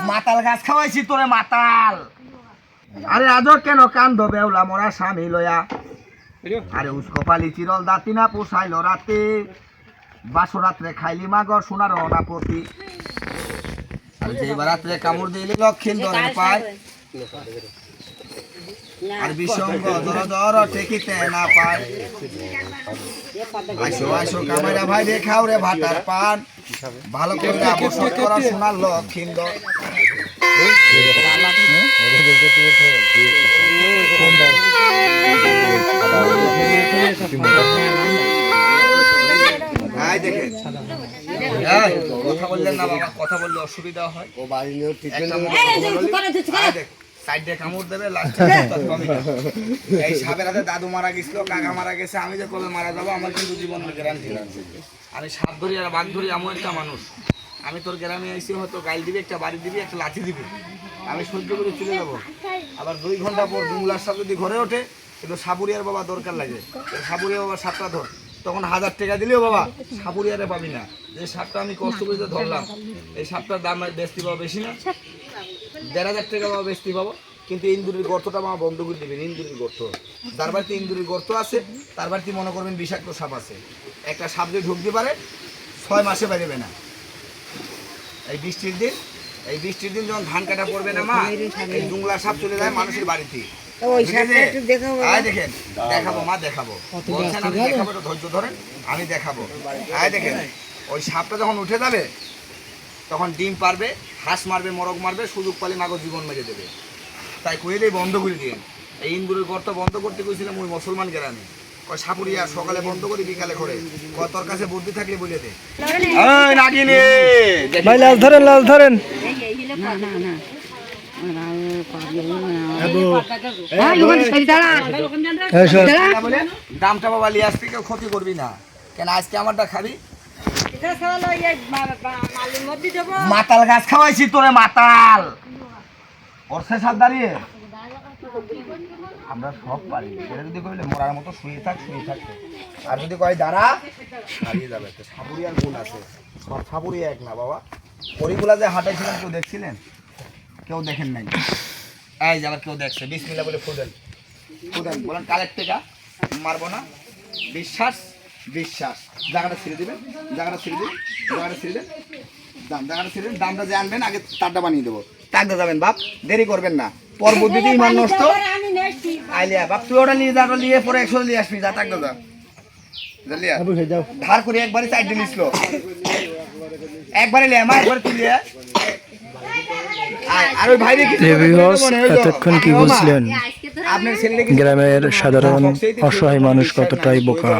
মাতাল গাছ খাওয়াইছি তোরে মাতাল। আরে আজো কেন কান্দ বেউলা মোরা স্বামী লয়া। আরে উস্কোপালি চিরল দাঁতি না পোষাইল রাতে, বাসো রাত্রে খাইলি মাগর সোনার অনাপতি। আর যেবার রাত্রে কামড় দিলি লক্ষিণ ধরে পায়, আর বিসঙ্গ ধর ধর ঠেকিতে না পায়। আইসো আইসো কামাইরা ভাই রে খাও রে ভাতার পান, ভালো করে আবশ্যক করা সোনার লক্ষিণ ধর। কথা বললেন না বাবা, কথা বললে অসুবিধা হয়। কামড় দেবে এই সাপের হাতে দাদু মারা গেছিল, কাকা মারা গেছে, আমি যে কবে মারা যাবো আমার কিন্তু জীবনের গ্যারান্টি। আমি সাপ ধরি আর বাঘ ধরি এমন একটা মানুষ, আমি তোর গ্রামে এসে হয়তো গাইল দিবি, একটা বাড়ি দিবি, একটা লাঠি দিবি, আমি সহ্য করে চলে যাবো। আবার 2 ঘন্টা পর জুমলার সাপ যদি ঘরে ওঠে, কিন্তু সাপুরিয়ার বাবা দরকার লাগে, সাপুরিয়া বাবা সাপটা ধর, তখন 1000 টাকা দিলেও বাবা সাপুরিয়ারে পাবি না। যে সাপটা আমি কষ্ট করে ধরলাম, এই সাপটার দাম বেচতে পাবো বেশি না, 1500 টাকা বাবা বেচতে পাবো। কিন্তু ইন্দুরের গর্তটা মা বন্ধ করে দেবেন। ইন্দুরের গর্ত, যার বাড়িতে ইন্দুরের গর্ত আছে তার বাড়িতে মনে করবেন বিষাক্ত সাপ আছে। একটা সাপ যদি ঢুকতে পারে 6 মাসে বেরোবে না। এই বৃষ্টির দিন যখন ধান কাটা পড়বে না মা, এই জুংলা সাপ চলে যায় মানুষের বাড়িতে। দেখেন দেখাবো মা, দেখাবো বলছেন, আমি দেখাবো, ধৈর্য ধরেন, আমি দেখাবো। দেখেন ওই সাপটা যখন উঠে যাবে তখন ডিম পারবে, হাঁস মারবে, মরক মারবে, সুযোগ পালে মাগো জীবন মেরে দেবে। তাই কইলেই বন্ধ করে দিন। এই ইন্দুরের গর্ত বন্ধ করতে কইছিলাম ওই মুসলমান গ্রামে, কয় সাপুরিয়া সকালে বন্ধ করি বিকালে করে, কয় তোর কাছে বুদ্ধি থাকলে বলে দে। ওই নাগিনি ভাই লাল ধরেন, লাল ধরেন। দামটা বাবা লিয়ে আসবি, কেউ ক্ষতি করবি না কেন, আজকে আমারটা খাবি। মাতাল গাছ খাওয়াইছি তোরে মাতাল। ওরসে সাপ দাঁড়িয়ে আমরা সব পারি। এটা যদি কইলে মরার মতো শুয়ে থাক, শুয়ে থাকতে, আর যদি কয় দাঁড়া হারিয়ে যাবে। সাপুরিয়ার গুণ আছে, সব সাপুরিয়া এক না বাবা। পরিগুলা যে হাঁটাইছিলেন কেউ দেখছিলেন? কেউ দেখেন নাই। এই যে আবার কেউ দেখছে, বিসমিল্লাহ বলে ফুদেন, ফুদেন বলেন কালের টেকা মারবো না, বিশ্বাস বিশ্বাস। জায়গাটা ছেড়ে দিবেন, জায়গাটা ছেড়ে দিন, জায়গাটা ছেড়ে দেন, জায়গাটা ছেড়ে দেন। দামটা যে আনবেন আগে তারটা বানিয়ে দেবো, টাকতে যাবেন বাপ, দেরি করবেন না। পরবর্তীতে ইমান নষ্ট আইলিয়া বাপ, তুই ওটা নিয়ে যা, ওটা নিয়ে পরে 100 নিয়ে আসবি, যা টাকতে যা। ধার করে একবারে 4 দিন নিছিল, একবারে লে আমার একবারে তুই আর ওই ভাইরে কি এতক্ষণ কি বুঝলেন গ্রামের সাধারণ অসহায় মানুষ কতটাই বোকা।